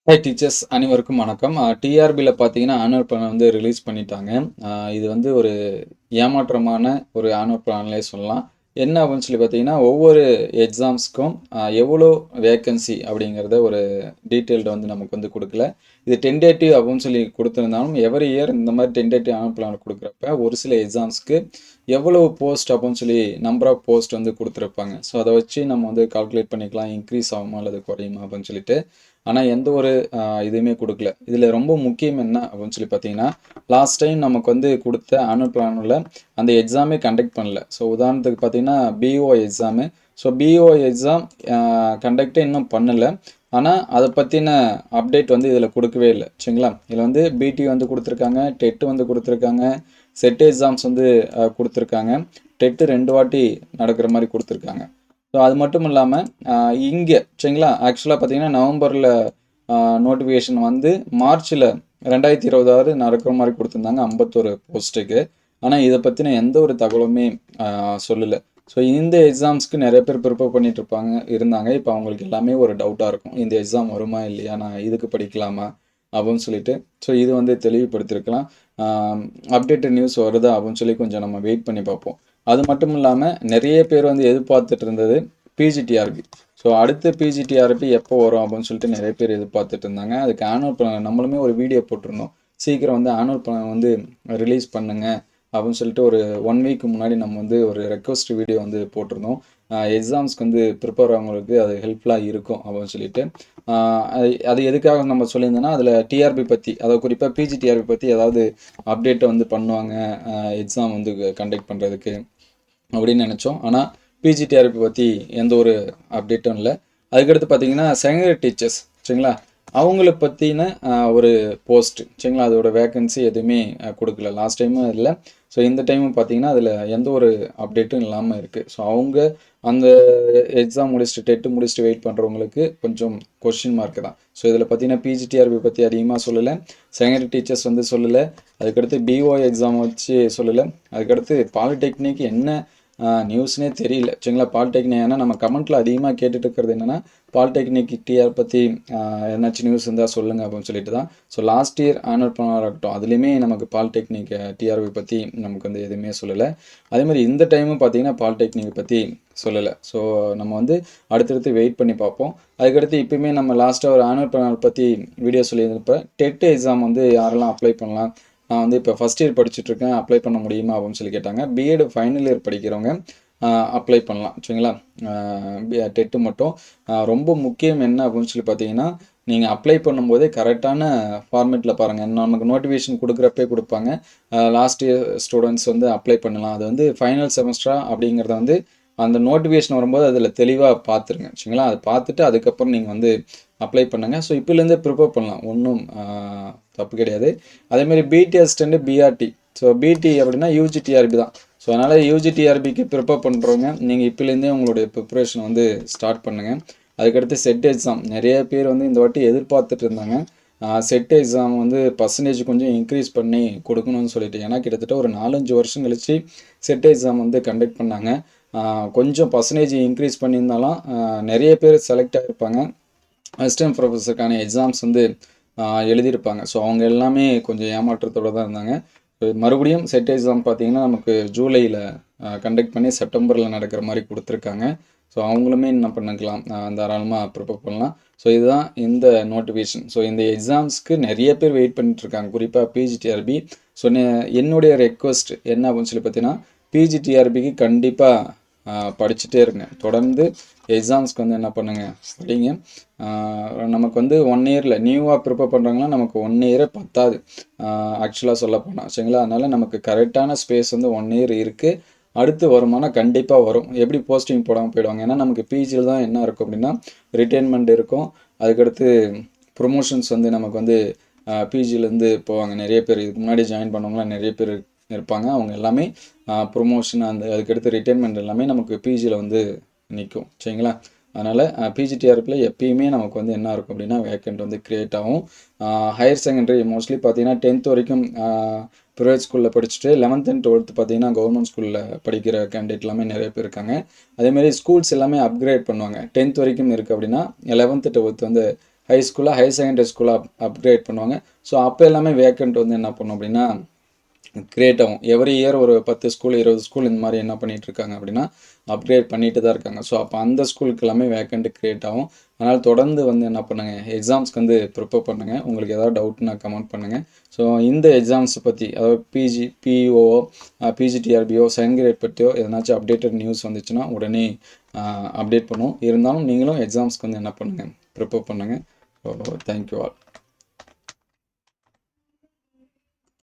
Hi teachers அனைவருக்கும் வணக்கம். டிஆர்பியில் பார்த்தீங்கன்னா ஆனுவல் பிளான் வந்து ரிலீஸ் பண்ணிட்டாங்க. இது வந்து ஒரு ஏமாற்றமான ஒரு ஆனுவல் பிளான்லேயே சொல்லலாம். என்ன அப்படின்னு சொல்லி பார்த்தீங்கன்னா ஒவ்வொரு எக்ஸாம்ஸ்க்கும் எவ்வளோ வேக்கன்சி அப்படிங்கிறத ஒரு டீட்டெயில்டு வந்து நமக்கு வந்து கொடுக்கல. இது டென்டேட்டிவ் அப்படின்னு சொல்லி கொடுத்துருந்தாலும் எவ்ரி இயர் இந்த மாதிரி டென்டேட்டிவ் ஆனுவல் பிளான் கொடுக்குறப்ப ஒரு சில எக்ஸாம்ஸ்க்கு எவ்வளவு போஸ்ட் அப்படின்னு சொல்லி நம்பர் ஆஃப் போஸ்ட் வந்து கொடுத்துருப்பாங்க. ஸோ அதை வச்சு நம்ம வந்து கால்குலேட் பண்ணிக்கலாம் இன்க்ரீஸ் ஆகுமா அல்லது குறையுமா அப்படின்னு சொல்லிட்டு. ஆனால் எந்த ஒரு இதுவுமே கொடுக்கல. இதில் ரொம்ப முக்கியம் என்ன அப்படின்னு சொல்லி பார்த்தீங்கன்னா லாஸ்ட் டைம் நமக்கு வந்து கொடுத்த ஆனுவல் பிளானில் அந்த எக்ஸாமே கண்டக்ட் பண்ணல. ஸோ உதாரணத்துக்கு பார்த்தீங்கன்னா PO exam. So PO exam கண்டக்டே இன்னும் பண்ணலை. ஆனால் அதை பற்றின அப்டேட் வந்து இதில் கொடுக்கவே இல்லை. சரிங்களா? இதில் வந்து பிடி வந்து கொடுத்துருக்காங்க, டெட்டு வந்து கொடுத்துருக்காங்க, செட் எக்ஸாம்ஸ் வந்து கொடுத்துருக்காங்க. டெட்டு 2 வாட்டி நடக்கிற மாதிரி கொடுத்துருக்காங்க. ஸோ அது மட்டும் இல்லாமல் இங்கே சரிங்களா ஆக்சுவலாக பார்த்தீங்கன்னா நவம்பரில் நோட்டிஃபிகேஷன் வந்து மார்ச்சில் 2026 நடக்கிற மாதிரி கொடுத்துருந்தாங்க 51 போஸ்ட்டுக்கு. ஆனால் இதை பற்றின எந்த ஒரு தகவலுமே சொல்லலை. ஸோ இந்த எக்ஸாம்ஸ்க்கு நிறைய பேர் ப்ரிப்பேர் பண்ணிட்டு இருந்தாங்க. இப்போ அவங்களுக்கு எல்லாமே ஒரு டவுட்டாக இருக்கும், இந்த எக்ஸாம் வருமா இல்லையா, நான் இதுக்கு படிக்கலாமா அப்படின்னு சொல்லிட்டு. ஸோ இது வந்து தெளிவுபடுத்திருக்கலாம். அப்டேட்டட் நியூஸ் வருதா அப்படின்னு சொல்லி கொஞ்சம் நம்ம வெயிட் பண்ணி பார்ப்போம். அது மட்டும் இல்லாமல் நிறைய பேர் வந்து எதிர்பார்த்துட்டு இருந்தது பிஜிடிஆர்பி. ஸோ அடுத்த பிஜிடிஆர்பி எப்போ வரும் அப்படின்னு சொல்லிட்டு நிறைய பேர் எதிர்பார்த்துட்டு இருந்தாங்க. அதுக்கு ஆனுவல் பிளான் நம்மளுமே ஒரு வீடியோ போட்டிருந்தோம், சீக்கிரம் வந்து ஆனுவல் பிளான் வந்து ரிலீஸ் பண்ணுங்க அப்படின்னு சொல்லிட்டு. ஒரு 1 வீக் முன்னாடி நம்ம வந்து ஒரு ரெக்வஸ்ட் வீடியோ வந்து போட்டிருந்தோம். எக்ஸாம்ஸ்க்கு வந்து ப்ரிப்பேர் ஆகிறவங்களுக்கு அது ஹெல்ப்ஃபுல்லாக இருக்கும் அப்படின்னு சொல்லிட்டு. அது எதுக்காக நம்ம சொல்லியிருந்தோன்னா அதில் டிஆர்பி பற்றி, அதாவது குறிப்பாக பிஜிடிஆர்பி பற்றி ஏதாவது அப்டேட்டை வந்து பண்ணுவாங்க எக்ஸாம் வந்து கண்டக்ட் பண்ணுறதுக்கு அப்படின்னு நினச்சோம். ஆனால் பிஜிடிஆர்பி பற்றி எந்த ஒரு அப்டேட்டும் இல்லை. அதுக்கடுத்து பார்த்தீங்கன்னா செகண்டரி டீச்சர்ஸ் சரிங்களா, அவங்கள பற்றின ஒரு போஸ்ட் சரிங்களா, அதோட வேக்கன்சி எதுவுமே கொடுக்கல. லாஸ்ட் டைமும் இல்லை. ஸோ இந்த டைமும் பார்த்தீங்கன்னா அதில் எந்த ஒரு அப்டேட்டும் இல்லாமல் இருக்குது. ஸோ அவங்க அந்த எக்ஸாம் முடிச்சுட்டு டெட்டு முடிச்சுட்டு வெயிட் பண்ணுறவங்களுக்கு கொஞ்சம் கொஷின் மார்க் தான். ஸோ இதில் பார்த்தீங்கன்னா பிஜிடிஆர்பி பற்றி அதிகமாக சொல்லலை, செகண்டரி டீச்சர்ஸ் வந்து சொல்லலை, அதுக்கடுத்து பிஓ எக்ஸாம் வச்சு சொல்லலை, அதுக்கடுத்து பாலிடெக்னிக் என்ன நியூஸ்னே தெரியல சரிங்களா. பாலிடெக்னிக் ஏன்னா நம்ம கமெண்ட்டில் அதிகமாக கேட்டுட்டு இருக்கிறது என்னென்னா பாலிடெக்னிக் டிஆர் பற்றி என்னாச்சும் நியூஸ் இருந்தால் சொல்லுங்கள் அப்படின்னு சொல்லிட்டு தான். ஸோ லாஸ்ட் இயர் ஆனுவல் பிளானாக இருக்கட்டும் அதுலேயுமே நமக்கு பாலிடெக்னிக் டிஆர்பி பற்றி நமக்கு வந்து எதுவுமே சொல்லலை. அதே மாதிரி இந்த டைமும் பார்த்தீங்கன்னா பாலிடெக்னிக் பற்றி சொல்லலை. ஸோ நம்ம வந்து அடுத்தடுத்து வெயிட் பண்ணி பார்ப்போம். அதுக்கடுத்து இப்போயுமே நம்ம லாஸ்ட்டாக ஒரு ஆனுவல் பிளான் பற்றி வீடியோ சொல்லியிருந்தப்போ டெட் எக்ஸாம் வந்து யாரெல்லாம் அப்ளை பண்ணலாம், நான் வந்து இப்போ ஃபஸ்ட் இயர் படிச்சுட்ருக்கேன், அப்ளை பண்ண முடியுமா அப்படின்னு சொல்லி கேட்டாங்க. பிஎட் ஃபைனல் இயர் படிக்கிறவங்க அப்ளை பண்ணலாம் சரிங்களா. டெட்டு மட்டும் ரொம்ப முக்கியம் என்ன அப்படின்னு சொல்லி பார்த்தீங்கன்னா நீங்கள் அப்ளை பண்ணும்போதே கரெக்டான ஃபார்மேட்டில் பாருங்கள். நமக்கு நோட்டிஃபிகேஷன் கொடுக்குறப்பே கொடுப்பாங்க லாஸ்ட் இயர் ஸ்டூடெண்ட்ஸ் வந்து அப்ளை பண்ணலாம், அது வந்து ஃபைனல் செமஸ்டரா அப்படிங்கிறத வந்து அந்த நோட்டிஃபிகேஷன் வரும்போது அதில் தெளிவாக பார்த்துருங்க சரிங்களா. அதை பார்த்துட்டு அதுக்கப்புறம் நீங்கள் வந்து அப்ளை பண்ணுங்கள். ஸோ இப்போலேருந்தே ப்ரிப்பேர் பண்ணலாம், ஒன்றும் தப்பு கிடையாது. அதேமாதிரி பிடி அசிஸ்டண்ட் பிஆர்டி. ஸோ பிடி அப்படின்னா யூஜிடிஆர்பி தான். ஸோ அதனால் யூஜிடிஆர்பிக்கு ப்ரிப்பேர் பண்ணுறவங்க நீங்கள் இப்போலேருந்தே உங்களுடைய ப்ரிப்பரேஷன் வந்து ஸ்டார்ட் பண்ணுங்கள். அதுக்கடுத்து செட் எக்ஸாம் நிறைய பேர் வந்து இந்த வாட்டி எதிர்பார்த்துட்டு இருந்தாங்க. செட் எக்ஸாம் வந்து பர்சன்டேஜ் கொஞ்சம் இன்க்ரீஸ் பண்ணி கொடுக்கணும்னு சொல்லிட்டு. ஏன்னா கிட்டத்தட்ட ஒரு 4-5 வருஷம் கழித்து செட் எக்ஸாம் வந்து கண்டக்ட் பண்ணாங்க. கொஞ்சம் பர்சன்டேஜ் இன்க்ரீஸ் பண்ணியிருந்தாலும் நிறைய பேர் செலக்ட் ஆகிருப்பாங்க. அசிஸ்டன்ட் ப்ரொஃபஸருக்கான எக்ஸாம்ஸ் வந்து எழுதியிருப்பாங்க. ஸோ அவங்க எல்லாமே கொஞ்சம் ஏமாற்றத்தோடு தான் இருந்தாங்க. மறுபடியும் செட் எக்ஸாம் பார்த்தீங்கன்னா நமக்கு ஜூலையில் கண்டக்ட் பண்ணி செப்டம்பரில் நடக்கிற மாதிரி கொடுத்துருக்காங்க. ஸோ அவங்களுமே என்ன பண்ணிக்கலாம், தாராளமாக ப்ரிப்பேர் பண்ணலாம். ஸோ இதுதான் இந்த நோட்டிஃபிகேஷன். ஸோ இந்த எக்ஸாம்ஸ்க்கு நிறைய பேர் வெயிட் பண்ணிட்டுருக்காங்க, குறிப்பாக பிஜிடிஆர்பி. ஸோ என்னுடைய ரெக்வஸ்ட் என்ன அப்படின்னு சொல்லி பார்த்தீங்கன்னா பிஜிடிஆர்பிக்கு கண்டிப்பாக படிச்சுட்டே இருங்க. தொடர்ந்து எக்ஸாம்ஸ்க்கு வந்து என்ன பண்ணுங்கள், படிங்க. நமக்கு வந்து 1 இயரில் நியூவாக ப்ரிப்பேர் பண்ணுறாங்கன்னா நமக்கு 1 இயரே பத்தாது ஆக்சுவலாக சொல்ல போனால் சரிங்களா. அதனால் நமக்கு கரெக்டான ஸ்பேஸ் வந்து 1 இயர் இருக்குது. அடுத்து வருமானம் கண்டிப்பாக வரும். எப்படி போஸ்டிங் போடாமல் போயிடுவாங்க. ஏன்னா நமக்கு பிஜியில் தான் என்ன இருக்கும் அப்படின்னா ரிட்டைர்மெண்ட் இருக்கும். அதுக்கடுத்து ப்ரொமோஷன்ஸ் வந்து நமக்கு வந்து பிஜிலேருந்து போவாங்க நிறைய பேர். இதுக்கு முன்னாடி ஜாயின் பண்ணவங்களாம் நிறைய பேர் இருப்பாங்க. அவங்க எல்லாமே ப்ரொமோஷன் அதுக்கடுத்து ரிட்டைர்மெண்ட் எல்லாமே நமக்கு பிஜியில் வந்து நிற்கும் சரிங்களா. அதனால் பிஜிடிஆர்பியில் எப்பயுமே நமக்கு வந்து என்ன இருக்கும் அப்படின்னா வேக்கண்ட் வந்து க்ரியேட் ஆகும். ஹையர் செகண்டரி மோஸ்ட்லி பார்த்தீங்கன்னா 10th வரைக்கும் ப்ரைவேட் ஸ்கூலில் படிச்சுட்டு 11th and 12th பார்த்தீங்கன்னா கவர்மெண்ட் ஸ்கூலில் படிக்கிற கேண்டிடேட் எல்லாமே நிறைய பேர் இருக்காங்க. அதேமாதிரி ஸ்கூல்ஸ் எல்லாமே அப்கிரேட் பண்ணுவாங்க. 10th வரைக்கும் இருக்குது அப்படின்னா 11th 12th வந்து ஹையர் செகண்டரி ஸ்கூலாக அப்கிரேட் பண்ணுவாங்க. ஸோ அப்போ எல்லாமே வேக்கண்ட் வந்து என்ன பண்ணும் அப்படின்னா கிரியேட் ஆகும். எவ்ரி இயர் ஒரு 10 ஸ்கூல் 20 ஸ்கூல் இந்த மாதிரி என்ன பண்ணிட்டு இருக்காங்க அப்படின்னா அப்கிரேட் பண்ணிட்டு தான் இருக்காங்க. ஸோ அப்போ அந்த ஸ்கூலுக்கு எல்லாமே வேக்கண்ட் கிரியேட் ஆகும். அதனால் தொடர்ந்து வந்து என்ன பண்ணுங்கள், எக்ஸாம்ஸ்க்கு வந்து ப்ரிப்பேர் பண்ணுங்கள். உங்களுக்கு ஏதாவது டவுட்னா கமெண்ட் பண்ணுங்கள். ஸோ இந்த எக்ஸாம்ஸை பற்றி, அதாவது பிஇஓ, பிஜிடிஆர்பிஓ, செகண்ட் கிரேட் பற்றியோ எதனாச்சும் அப்டேட்டட் நியூஸ் வந்துச்சுன்னா உடனே அப்டேட் பண்ணுவோம். இருந்தாலும் நீங்களும் எக்ஸாம்ஸ்க்கு வந்து என்ன பண்ணுங்கள், ப்ரிப்பேர் பண்ணுங்கள். So thank you all.